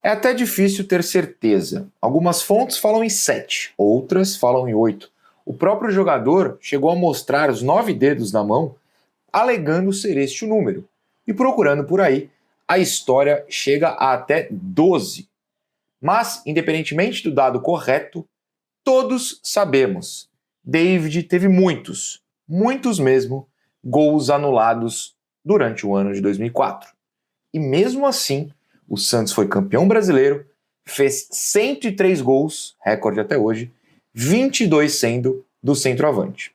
É até difícil ter certeza. Algumas fontes falam em 7, outras falam em 8. O próprio jogador chegou a mostrar os 9 dedos na mão, alegando ser este o número. E procurando por aí, a história chega a até 12. Mas, independentemente do dado correto, todos sabemos, David teve muitos mesmo, gols anulados durante o ano de 2004. E mesmo assim, o Santos foi campeão brasileiro, fez 103 gols, recorde até hoje, 22 sendo do centroavante.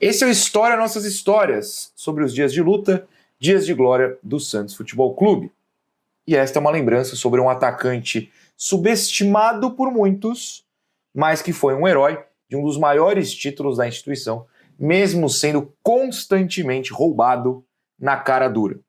Esse é o História Nossas Histórias, sobre os dias de luta, dias de glória do Santos Futebol Clube. E esta é uma lembrança sobre um atacante subestimado por muitos, mas que foi um herói de um dos maiores títulos da instituição, mesmo sendo constantemente roubado na cara dura.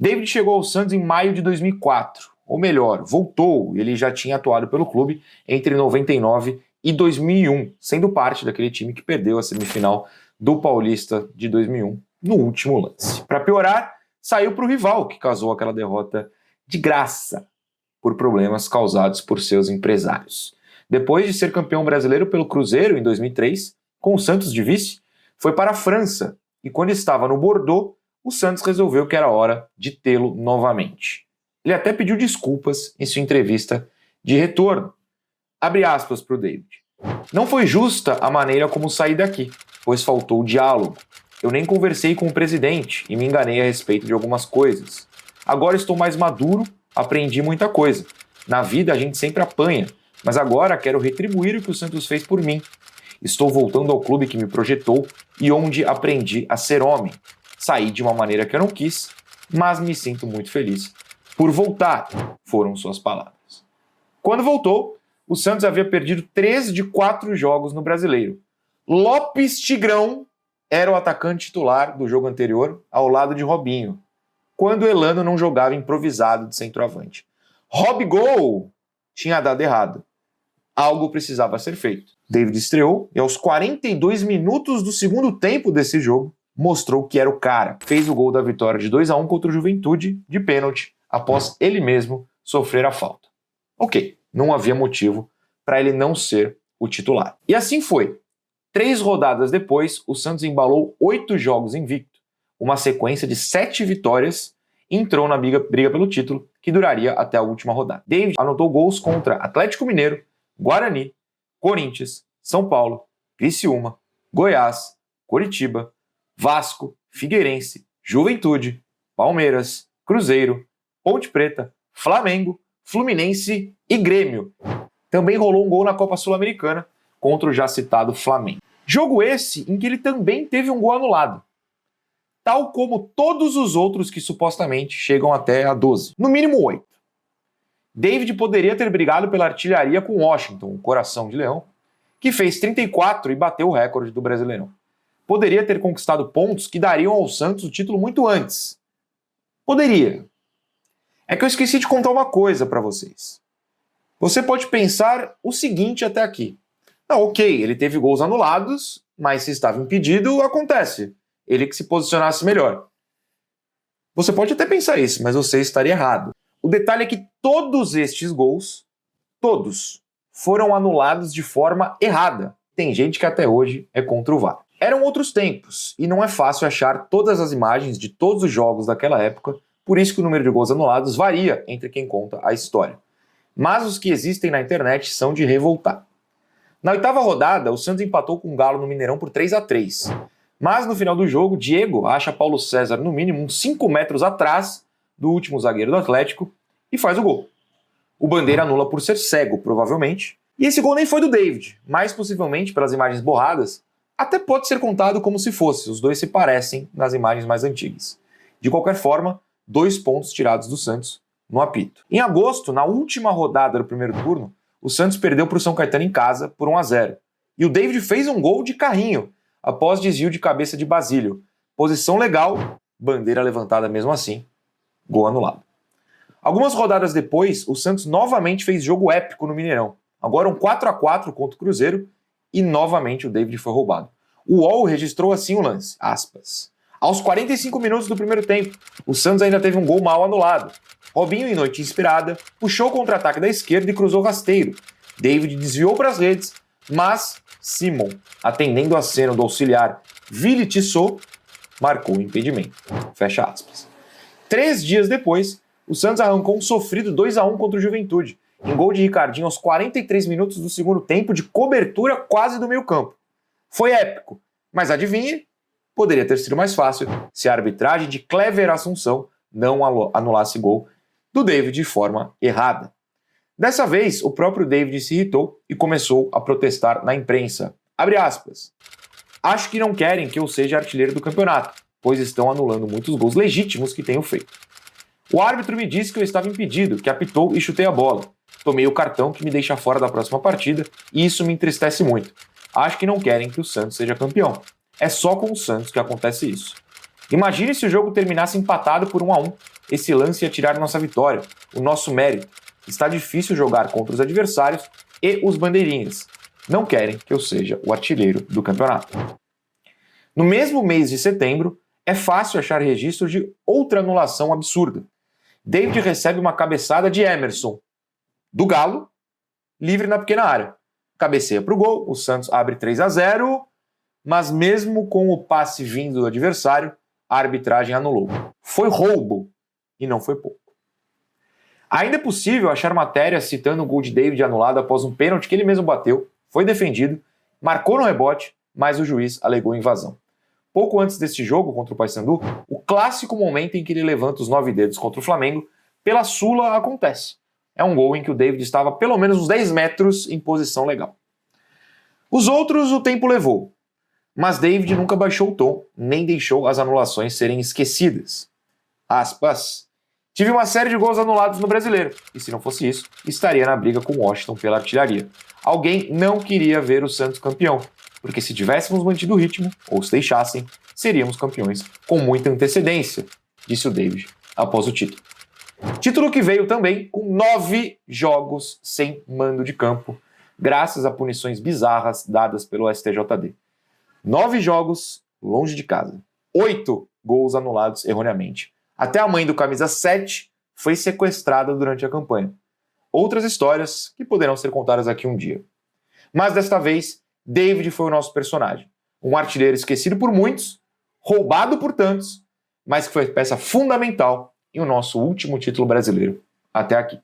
David chegou ao Santos em maio de 2004, ou melhor, voltou, ele já tinha atuado pelo clube entre 99 e 2001, sendo parte daquele time que perdeu a semifinal do Paulista de 2001 no último lance. Para piorar, saiu para o rival, que causou aquela derrota de graça por problemas causados por seus empresários. Depois de ser campeão brasileiro pelo Cruzeiro em 2003, com o Santos de vice, foi para a França e quando estava no Bordeaux, o Santos resolveu que era hora de tê-lo novamente. Ele até pediu desculpas em sua entrevista de retorno. Abre aspas para o David. Não foi justa a maneira como saí daqui, pois faltou diálogo. Eu nem conversei com o presidente e me enganei a respeito de algumas coisas. Agora estou mais maduro, aprendi muita coisa. Na vida a gente sempre apanha, mas agora quero retribuir o que o Santos fez por mim. Estou voltando ao clube que me projetou e onde aprendi a ser homem. Saí de uma maneira que eu não quis, mas me sinto muito feliz por voltar, foram suas palavras. Quando voltou, o Santos havia perdido 3 de 4 jogos no Brasileiro. Lopes Tigrão era o atacante titular do jogo anterior, ao lado de Robinho, quando Elano não jogava improvisado de centroavante. Robigol tinha dado errado. Algo precisava ser feito. David estreou e aos 42 minutos do segundo tempo desse jogo, mostrou que era o cara. Fez o gol da vitória de 2-1 contra o Juventude, de pênalti, após ele mesmo sofrer a falta. Ok, não havia motivo para ele não ser o titular. E assim foi. 3 rodadas depois, o Santos embalou 8 jogos invicto, uma sequência de 7 vitórias, e entrou na briga pelo título, que duraria até a última rodada. David anotou gols contra Atlético Mineiro, Guarani, Corinthians, São Paulo, Criciúma, Goiás, Coritiba, Vasco, Figueirense, Juventude, Palmeiras, Cruzeiro, Ponte Preta, Flamengo, Fluminense e Grêmio. Também rolou um gol na Copa Sul-Americana contra o já citado Flamengo. Jogo esse em que ele também teve um gol anulado, tal como todos os outros que supostamente chegam até a 12, no mínimo 8. David poderia ter brigado pela artilharia com Washington, o coração de leão, que fez 34 e bateu o recorde do Brasileirão. Poderia ter conquistado pontos que dariam ao Santos o título muito antes. Poderia. É que eu esqueci de contar uma coisa para vocês. Você pode pensar o seguinte até aqui. Não, ok, ele teve gols anulados, mas se estava impedido, acontece. Ele que se posicionasse melhor. Você pode até pensar isso, mas você estaria errado. O detalhe é que todos estes gols, todos, foram anulados de forma errada. Tem gente que até hoje é contra o VAR. Eram outros tempos, e não é fácil achar todas as imagens de todos os jogos daquela época, por isso que o número de gols anulados varia entre quem conta a história. Mas os que existem na internet são de revoltar. Na 8ª rodada, o Santos empatou com o Galo no Mineirão por 3-3. Mas no final do jogo, Diego acha Paulo César no mínimo uns 5 metros atrás do último zagueiro do Atlético e faz o gol. O Bandeira anula por ser cego, provavelmente, e esse gol nem foi do David, mas possivelmente, pelas imagens borradas, até pode ser contado como se fosse, os dois se parecem nas imagens mais antigas. De qualquer forma, 2 pontos tirados do Santos no apito. Em agosto, na última rodada do primeiro turno, o Santos perdeu para o São Caetano em casa por 1-0. E o David fez um gol de carrinho, após desvio de cabeça de Basílio. Posição legal, bandeira levantada mesmo assim, gol anulado. Algumas rodadas depois, o Santos novamente fez jogo épico no Mineirão. Agora um 4-4 contra o Cruzeiro e novamente o David foi roubado. O UOL registrou assim o lance, aspas. Aos 45 minutos do primeiro tempo, o Santos ainda teve um gol mal anulado. Robinho, em noite inspirada, puxou o contra-ataque da esquerda e cruzou rasteiro. David desviou para as redes, mas Simon, atendendo a cena do auxiliar Vili Tissot, marcou o impedimento. Fecha aspas. 3 dias depois, o Santos arrancou um sofrido 2-1 contra o Juventude, em gol de Ricardinho aos 43 minutos do segundo tempo de cobertura quase do meio campo. Foi épico, mas adivinhe, poderia ter sido mais fácil se a arbitragem de Clever Assunção não anulasse gol do David de forma errada. Dessa vez, o próprio David se irritou e começou a protestar na imprensa. Abre aspas. Acho que não querem que eu seja artilheiro do campeonato, pois estão anulando muitos gols legítimos que tenho feito. O árbitro me disse que eu estava impedido, que apitou e chutei a bola. Tomei o cartão que me deixa fora da próxima partida e isso me entristece muito. Acho que não querem que o Santos seja campeão. É só com o Santos que acontece isso. Imagine se o jogo terminasse empatado por 1-1. Esse lance ia tirar nossa vitória, o nosso mérito. Está difícil jogar contra os adversários e os bandeirinhas. Não querem que eu seja o artilheiro do campeonato. No mesmo mês de setembro, é fácil achar registros de outra anulação absurda. David recebe uma cabeçada de Emerson, do Galo, livre na pequena área. Cabeceia para o gol, o Santos abre 3-0, mas mesmo com o passe vindo do adversário, a arbitragem anulou. Foi roubo, e não foi pouco. Ainda é possível achar matérias citando o gol de David anulado após um pênalti que ele mesmo bateu, foi defendido, marcou no rebote, mas o juiz alegou invasão. Pouco antes deste jogo contra o Paysandu, o clássico momento em que ele levanta os 9 dedos contra o Flamengo, pela Sula acontece. É um gol em que o David estava pelo menos uns 10 metros em posição legal. Os outros o tempo levou, mas David nunca baixou o tom, nem deixou as anulações serem esquecidas. Aspas. Tive uma série de gols anulados no Brasileiro, e se não fosse isso, estaria na briga com o Washington pela artilharia. Alguém não queria ver o Santos campeão, porque se tivéssemos mantido o ritmo, ou se deixassem, seríamos campeões com muita antecedência, disse o David após o título. Título que veio também com 9 jogos sem mando de campo, graças a punições bizarras dadas pelo STJD. 9 jogos longe de casa, 8 gols anulados erroneamente. Até a mãe do camisa 7 foi sequestrada durante a campanha. Outras histórias que poderão ser contadas aqui um dia. Mas desta vez, David foi o nosso personagem. Um artilheiro esquecido por muitos, roubado por tantos, mas que foi peça fundamental em o nosso último título brasileiro até aqui.